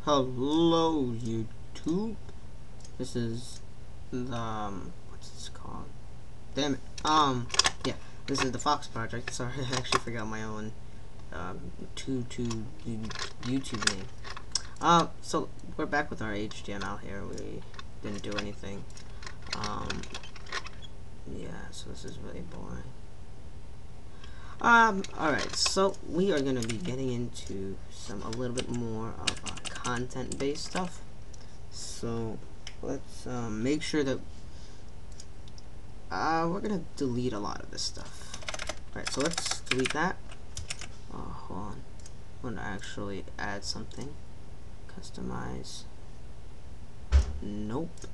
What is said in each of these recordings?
Hello YouTube. This is the what's this called? Damn it. Yeah, this is the Fox Project. Sorry, I actually forgot my own YouTube name. So we're back with our HTML here. We didn't do anything. Yeah, so this is really boring. Alright, so we are gonna be getting into a little bit more of content-based stuff. So let's make sure that we're gonna delete a lot of this stuff. Alright, so let's delete that. Hold on. I want to actually add something. Customize. Nope.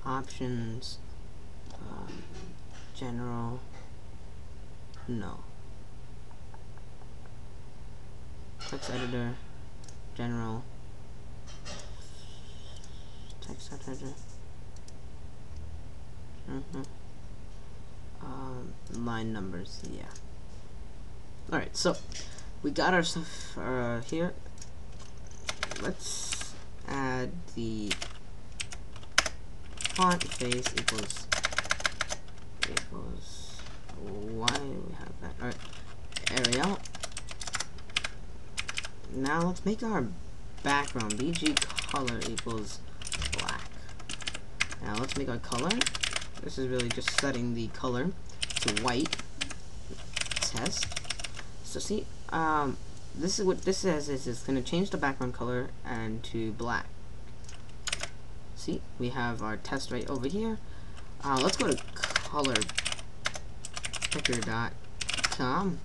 Options. General. No. Text editor. General. Text editor. Line numbers. Yeah. Alright, so we got our stuff here. Let's add the font face equals why do we have that? Alright, Arial. Now let's make our background BG color equals black. Now let's make our color. This is really just setting the color to white. Test. So see, this is what this says is it's going to change the background color and to black. See, we have our test right over here. Let's go to colorpicker.com.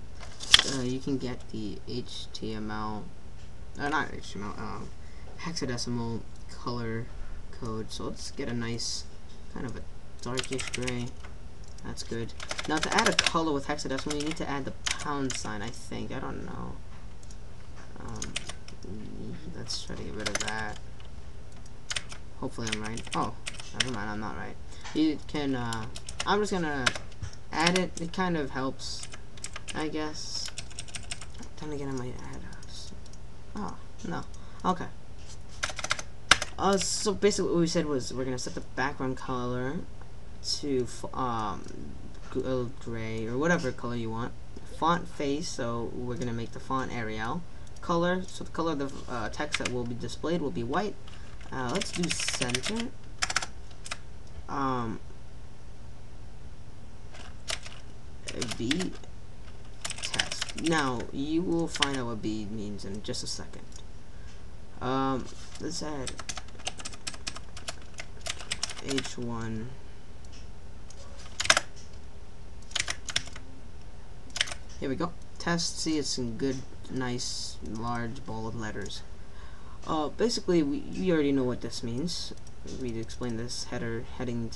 You can get the HTML, not HTML, hexadecimal color code. So let's get a nice kind of a darkish gray. That's good. Now to add a color with hexadecimal, you need to add the pound sign, I think. I don't know. Let's try to get rid of that. Hopefully I'm right. Oh, never mind, I'm not right. You can, I'm just gonna add it. It kind of helps, I guess. Time to get in my ad. Oh, no. Okay. So basically what we said was we're gonna set the background color to gray or whatever color you want. Font face, so we're gonna make the font Arial. Color, so the color of the text that will be displayed will be white. Let's do center. B test. Now you will find out what B means in just a second. Let's add H1. Here we go. Test. See, it's in good, nice, large, bold letters. Basically, we already know what this means. We explain this heading.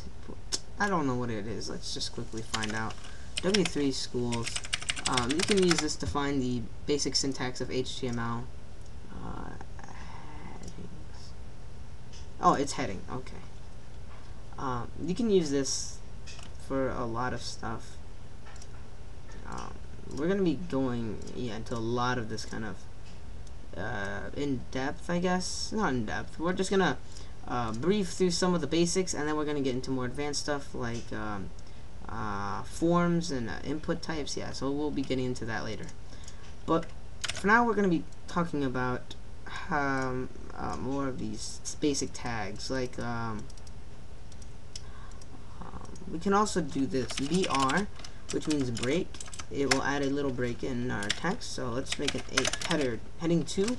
I don't know what it is. Let's just quickly find out. W3 schools. You can use this to find the basic syntax of HTML. Headings. Oh, it's heading. Okay. You can use this for a lot of stuff. We're gonna be going into a lot of this kind of in depth, I guess. Not in depth. We're just gonna brief through some of the basics, and then we're gonna get into more advanced stuff like forms and input types. Yeah, so we'll be getting into that later. But for now, we're gonna be talking about more of these basic tags. Like we can also do this BR, which means break. It will add a little break in our text. So let's make it a heading 2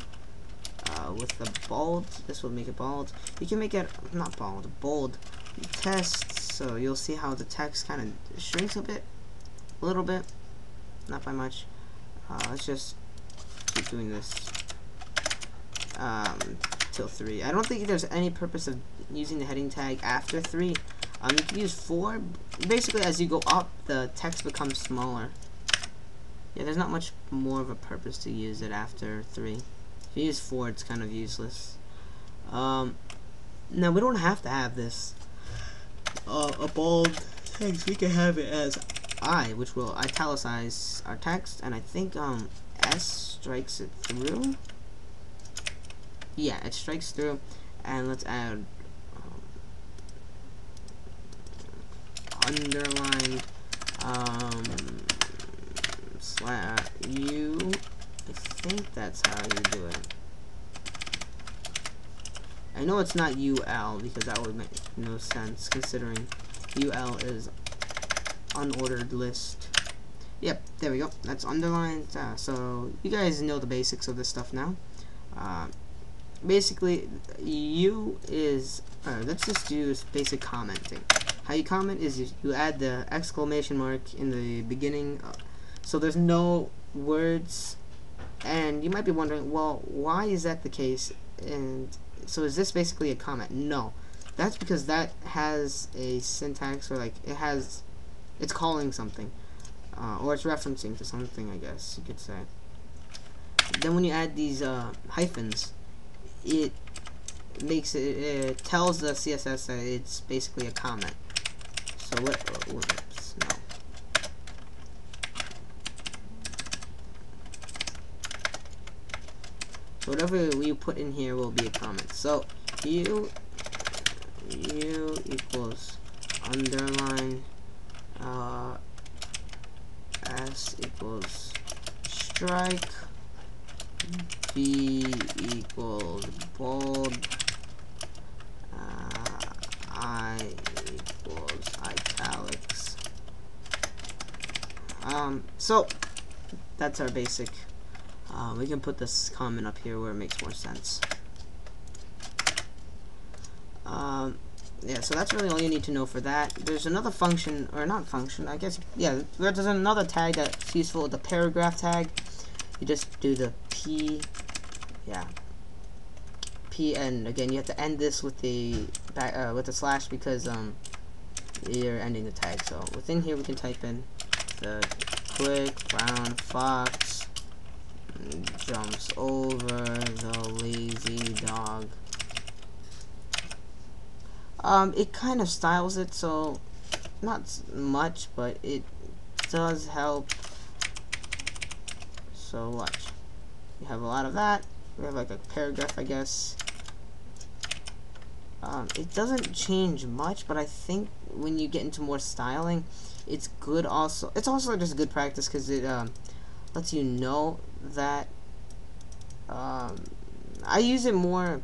with the bold. This will make it bold. You can make it not bold, bold test. So you'll see how the text kind of shrinks a little bit, not by much. Let's just keep doing this till 3. I don't think there's any purpose of using the heading tag after 3. You can use 4. Basically, as you go up, the text becomes smaller. Yeah, there's not much more of a purpose to use it after 3. If you use 4, it's kind of useless. Now, we don't have to have this a bold text. We can have it as I, which will italicize our text, and I think S strikes it through. yeah, it strikes through. And let's add underline slash U. I think that's how you do it. I know it's not UL because that would make no sense considering UL is unordered list. Yep, there we go. That's underlined. So you guys know the basics of this stuff now. Basically, U is let's just use basic commenting. How you comment is you add the exclamation mark in the beginning, so there's no words. And you might be wondering, well, why is that the case? And so is this basically a comment? No, that's because that has a syntax, or like it's calling something, or it's referencing to something, I guess you could say. Then when you add these hyphens, it makes it tells the CSS that it's basically a comment. So whoops, no. So whatever you put in here will be a comment. So U equals underline S equals strike, B equals bold, I equals italics. So that's our basic. We can put this comment up here where it makes more sense. Yeah, so that's really all you need to know for that. There's another function, or not function, I guess, yeah, there's another tag that's useful, the paragraph tag. You just do the P, yeah, P, and again, you have to end this with the slash because you're ending the tag. So within here we can type in the quick brown fox jumps over the lazy dog. It kind of styles it, so not much, but it does help. So watch. You have a lot of that. We have like a paragraph, I guess. It doesn't change much, but I think when you get into more styling, it's good also. It's also just good practice because it lets you know that I use it more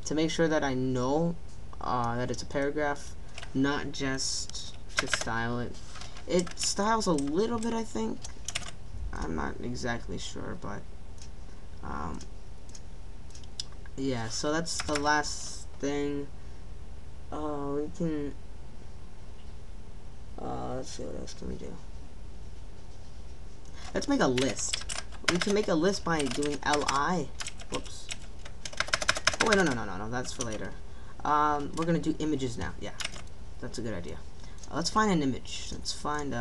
to make sure that I know that it's a paragraph, not just to style it. It styles a little bit, I think. I'm not exactly sure, but yeah, so that's the last thing. We can let's see, what else can we do? Let's make a list. We can make a list by doing li. Whoops. Oh wait, no, that's for later. We're gonna do images now. Yeah, that's a good idea. Let's find an image. Let's find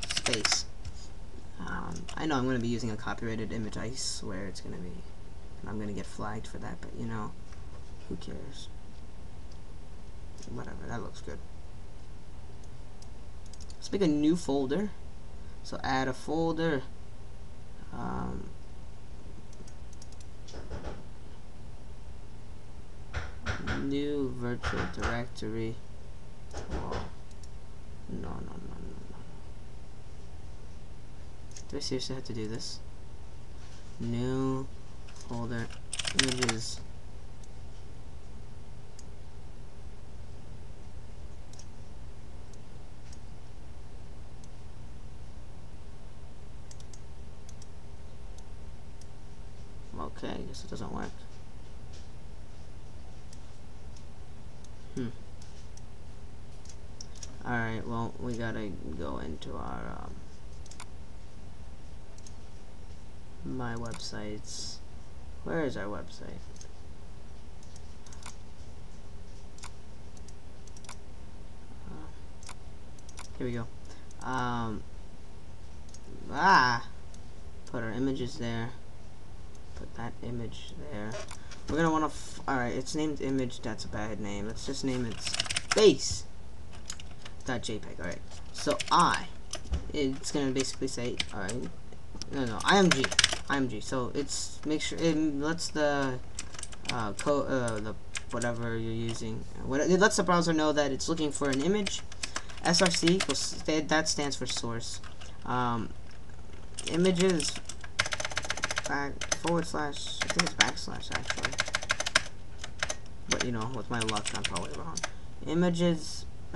space. I know I'm gonna be using a copyrighted image. I swear it's gonna be, and I'm gonna get flagged for that. But you know, who cares? Whatever. That looks good. Let's make a new folder. So add a folder. New virtual directory. Oh, no. Do I seriously have to do this? New folder images. Okay, I guess it doesn't work. Alright, well, we gotta go into our my websites. Where is our website? Here we go. Put our images there. Put that image there. We're gonna want to. Alright, it's named image. That's a bad name. Let's just name it space.jpg. Alright. So it's gonna basically say, alright. No, img. IMG. So it's make sure it lets the the whatever you're using, it lets the browser know that it's looking for an image. SRC that stands for source. Images / I think it's backslash actually, but you know, with my luck I'm probably wrong. Images /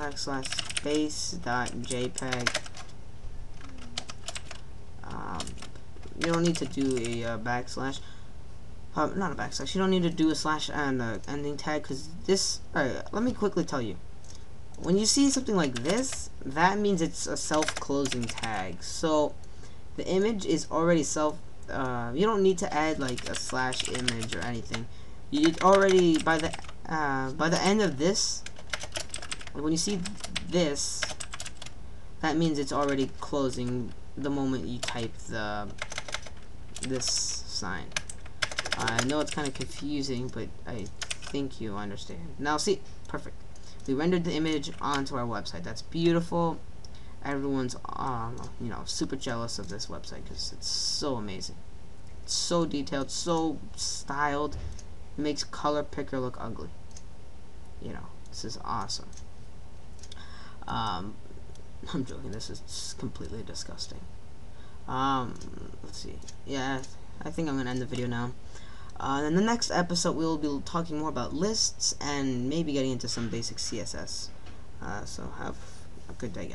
base.jpg. You don't need to do a backslash. Not a backslash. You don't need to do a slash and the ending tag, because this. Alright, let me quickly tell you. When you see something like this, that means it's a self-closing tag. So the image is already self. You don't need to add like a slash image or anything. It already by the end of this. When you see this, that means it's already closing the moment you type this sign. I know it's kind of confusing, but I think you understand. Now see, perfect. We rendered the image onto our website. That's beautiful. Everyone's you know, super jealous of this website because it's so amazing. It's so detailed, so styled. It makes Color Picker look ugly. You know, this is awesome. I'm joking. This is completely disgusting. Let's see. Yeah, I think I'm gonna end the video now. In the next episode, we'll be talking more about lists and maybe getting into some basic CSS. So have a good day, guys.